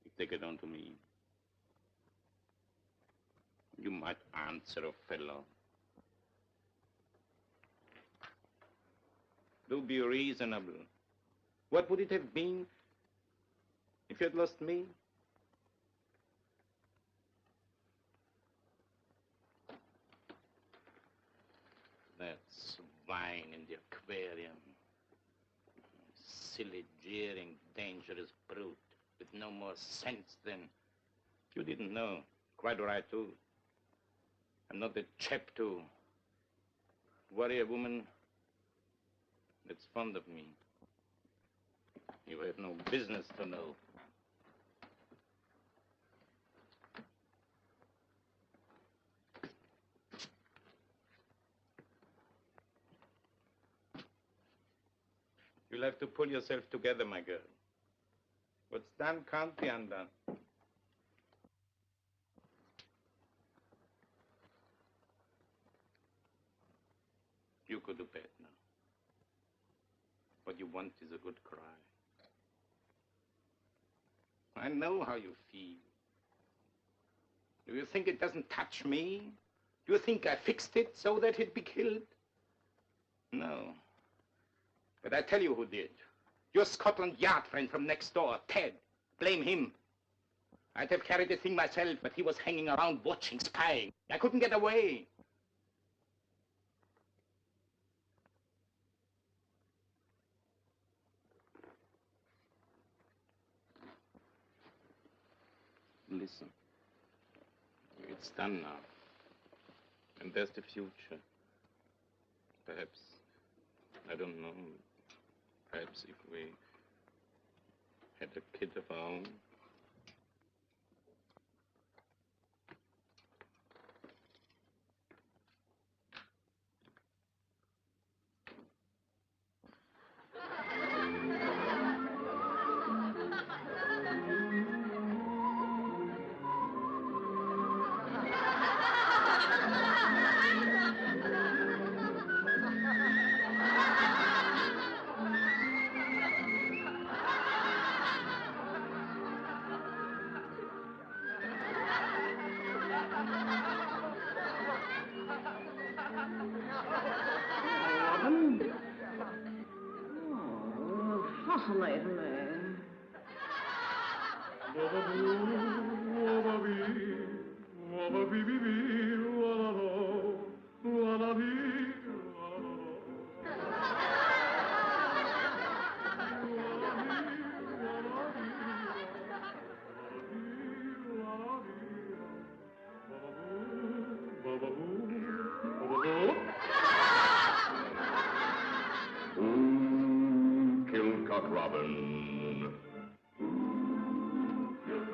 if they get on to me. You might answer a fellow. Do be reasonable. What would it have been if you had lost me? That swine in the aquarium. Silly, jeering, dangerous brute with no more sense than... You didn't know. Quite right, too. I'm not the chap to worry a woman that's fond of me. You have no business to know. You'll have to pull yourself together, my girl. What's done can't be undone. You go to bed now. What you want is a good cry. I know how you feel. Do you think it doesn't touch me? Do you think I fixed it so that he'd be killed? No. But I tell you who did. Your Scotland Yard friend from next door, Ted. Blame him. I'd have carried the thing myself, but he was hanging around watching, spying. I couldn't get away. Listen. It's done now. And there's the future. Perhaps, I don't know, perhaps if we had a kid of our own. Fascinating me.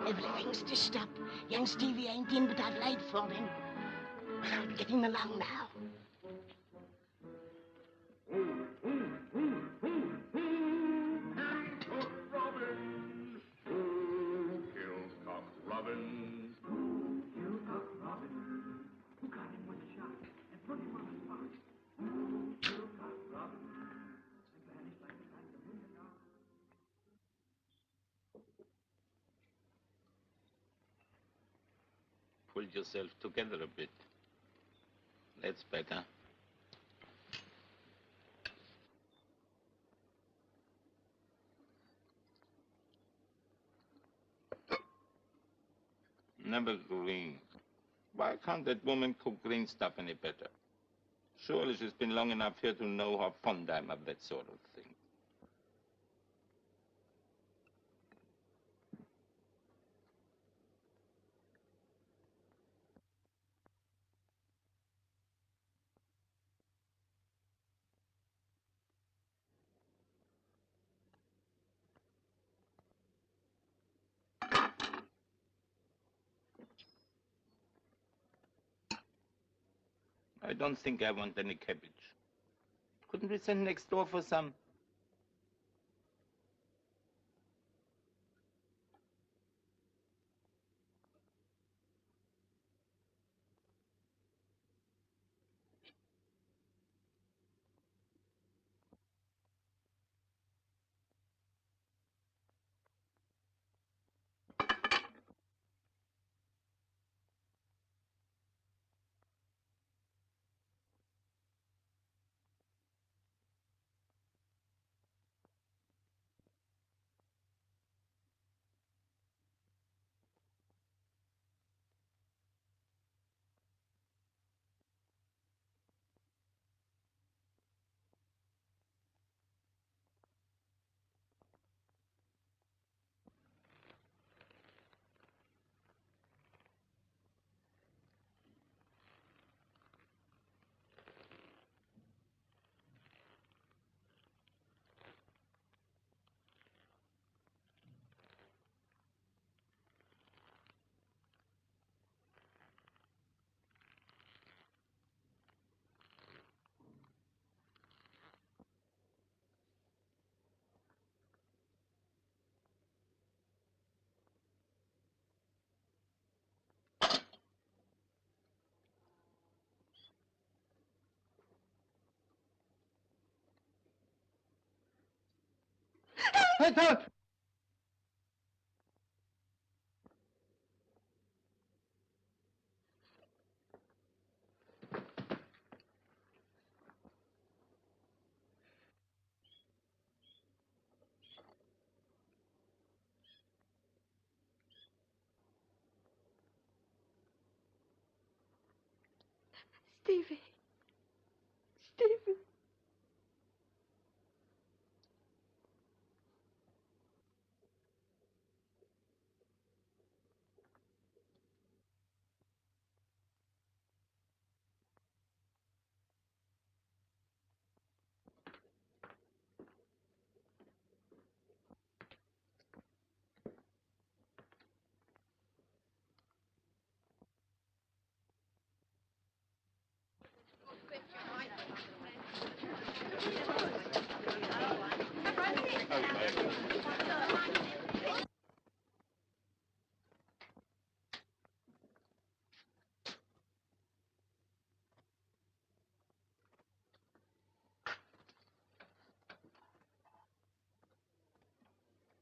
Everything's stitched up. Young Stevie ain't in, but I've laid for him. Well, I'm getting along now. Robin. pulled yourself together a bit. That's better. Never green. Why can't that woman cook green stuff any better? Surely she's been long enough here to know how fond I'm of that sort of thing. I don't think I want any cabbage. Couldn't we send next door for some? Heads up! Stevie. Stevie.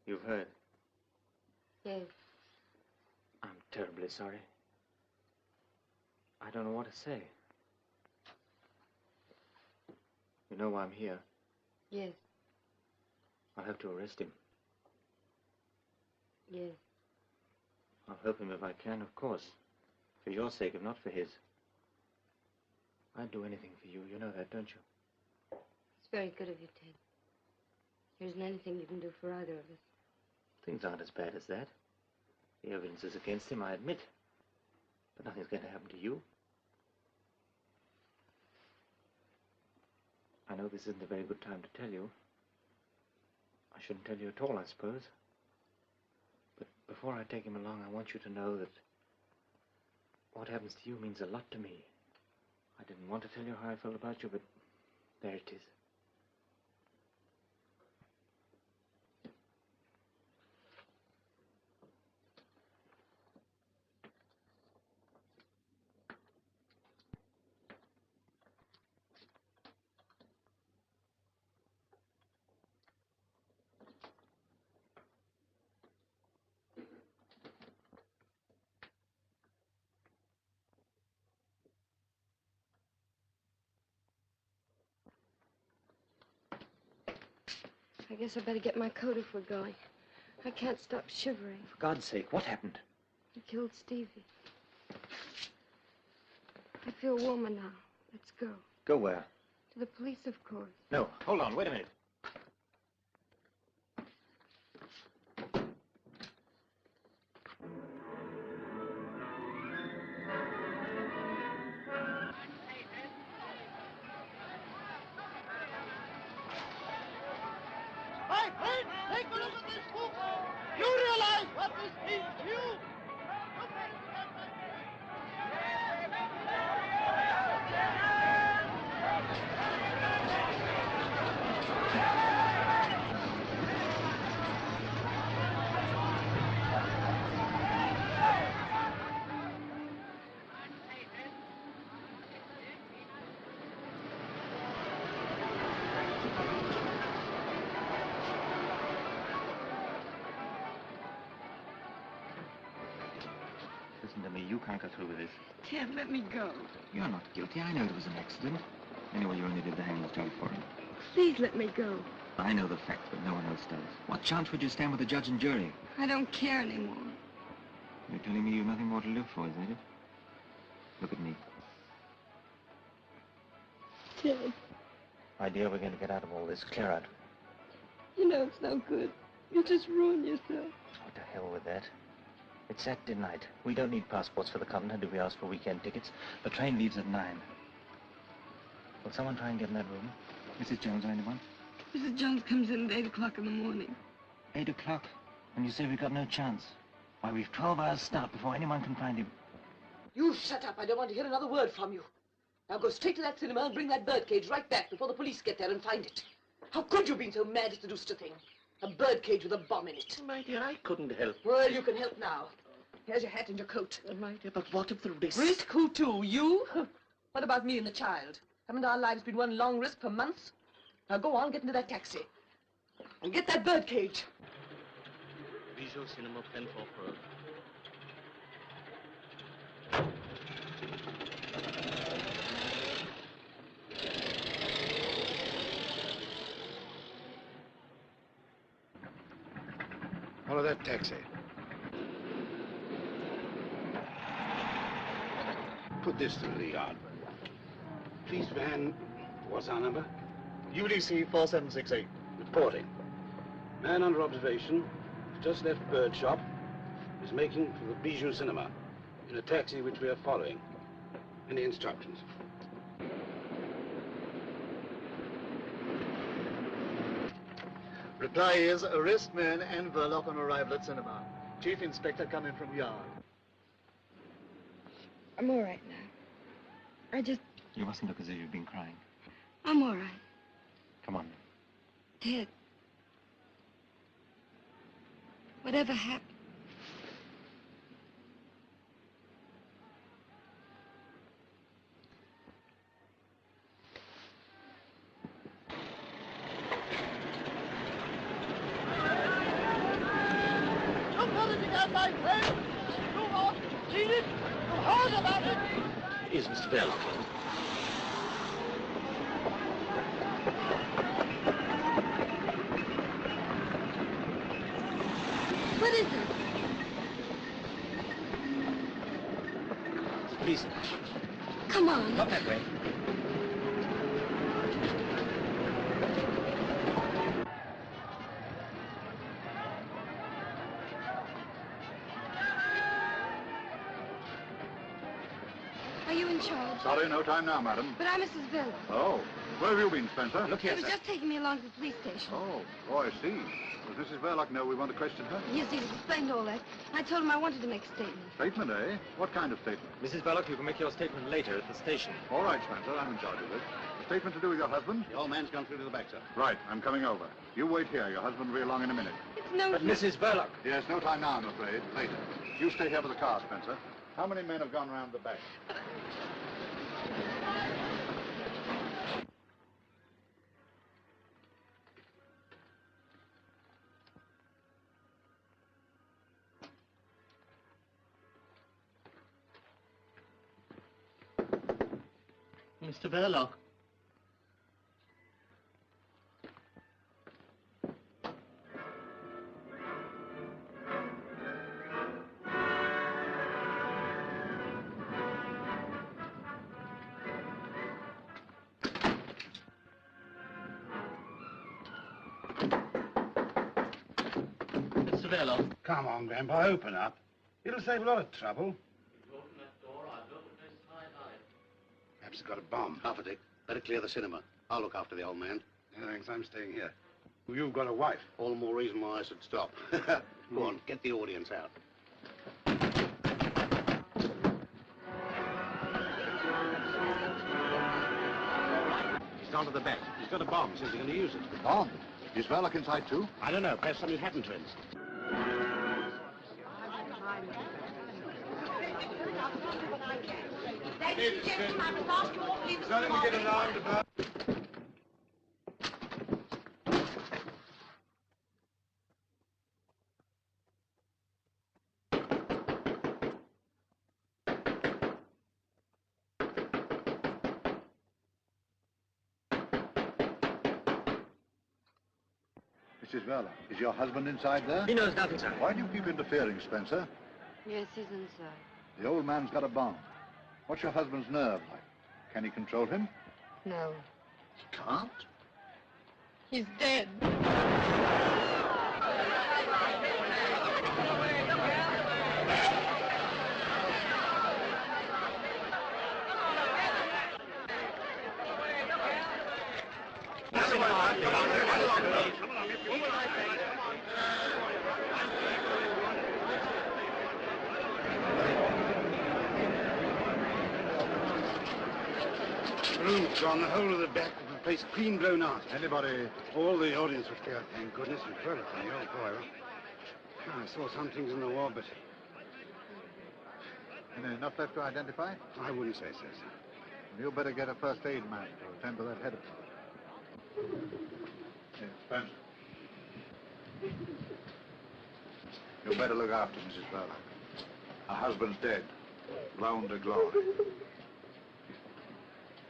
You've heard. Yes. I'm terribly sorry. I don't know what to say. You know why I'm here. Yes. I'll have to arrest him. Yes. I'll help him if I can, of course. For your sake, if not for his. I'd do anything for you. You know that, don't you? It's very good of you, Ted. There isn't anything you can do for either of us. Things aren't as bad as that. The evidence is against him, I admit. But nothing's going to happen to you. I know this isn't a very good time to tell you. I shouldn't tell you at all, I suppose. But before I take him along, I want you to know that what happens to you means a lot to me. I didn't want to tell you how I felt about you, but there it is. I guess I better get my coat if we're going. I can't stop shivering. For God's sake, what happened? He killed Stevie. I feel warmer now. Let's go. Go where? To the police, of course. No, hold on, wait a minute. My friend, take a look at this book. You realize what this means to you? Listen to me, you can't go through with this. Ted, let me go. You're not guilty. I know it was an accident. Anyway, you only did the hangman's job for him. Please let me go. I know the facts, but no one else does. What chance would you stand with the judge and jury? I don't care anymore. You're telling me you've nothing more to live for, is that it? Look at me. Ted, My dear, we're going to get out of all this. Clear out. you know it's no good. You'll just ruin yourself. Oh, to hell with that. It's Saturday night. We don't need passports for the continent if we ask for weekend tickets. The train leaves at 9. Will someone try and get in that room? Mrs. Jones or anyone? Mrs. Jones comes in at 8 o'clock in the morning. 8 o'clock? And you say we've got no chance? Why, we've 12 hours start before anyone can find him. You shut up. I don't want to hear another word from you. Now go straight to that cinema and bring that birdcage right back before the police get there and find it. How could you have been so mad as to do such a thing? A birdcage with a bomb in it. My dear, I couldn't help. Well, you can help now. Here's your hat and your coat. My dear, but what if the risk... Risk who to? You? What about me and the child? Haven't our lives been one long risk for months? Now go on, get into that taxi. And get that birdcage. Visual Cinema, Penforth Road. Follow that taxi. Put this through the yard. Please, van. What's our number? UDC 4768. Reporting. Man under observation, just left bird shop, is making for the Bijou Cinema in a taxi which we are following. Any instructions? Reply is arrest man and Verloc on arrival at cinema. Chief Inspector coming from yard. I'm all right now. You mustn't look as if you've been crying. I'm all right. Come on. Ted. Whatever happened? Jump on it again, my friend. You want to see it? You heard about it? Is Mr. Verloc in? What is it? Please. Come on. Not that way. Are you in charge? Sorry, no time now, madam. But I'm Mrs. Verloc. Oh, where have you been, Spencer? Look He here, was sir. just taking me along to the police station. Oh, I see. Does Mrs. Verloc know we want to question her? Yes, he's explained all that. I told him I wanted to make a statement. Statement, eh? What kind of statement? Mrs. Verloc, you can make your statement later at the station. All right, Spencer, I'm in charge of this. A statement to do with your husband? The old man's gone through to the back, sir. Right, I'm coming over. You wait here. Your husband will be along in a minute. It's no But Mrs. Verloc. Yes, no time now, I'm afraid. Later. You stay here with the car, Spencer. How many men have gone round the back? Mr. Verloc. Mr. Verloc. Come on, Grandpa, open up. It'll save a lot of trouble. Perhaps he's got a bomb. Half a dick. Better clear the cinema. I'll look after the old man. No, thanks, I'm staying here. Well, you've got a wife. All the more reason why I should stop. Go on, get the audience out. He's gone to the back. He's got a bomb. Says he's going to use it. Bomb? Is Verloc inside too? I don't know. Perhaps something happened to him. Ladies and gentlemen, I must ask you all to leave the Nothing to get alarmed about. Mrs. Verloc, is your husband inside there? He knows nothing, sir. Why do you keep interfering, Spencer? Yes, he's inside. The old man's got a bomb. What's your husband's nerve like? Can he control him? No. He can't? He's dead. The room's gone. The whole of the back of the place clean blown out. Anybody? All the audience was clear, thank goodness. And Verloc and the old boy. I saw some things in the wall, but Enough left to identify? I wouldn't say so, sir. You'd better get a first aid man to attend to that head of yours. Here, Spencer. You'd better look after Mrs. Verloc. Her husband's dead. Blown to glory.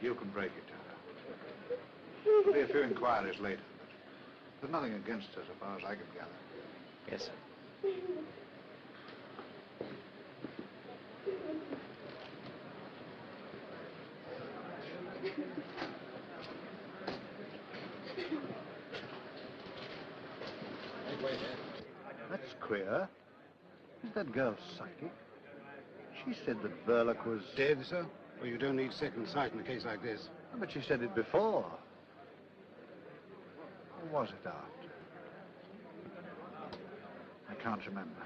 You can break it to her. There'll be a few inquiries later, but there's nothing against her so far as I can gather. Yes, sir. That's queer. Is that girl psychic? She said that Verloc was... Dead, sir? Well, you don't need second sight in a case like this. But she said it before. Or was it after? I can't remember.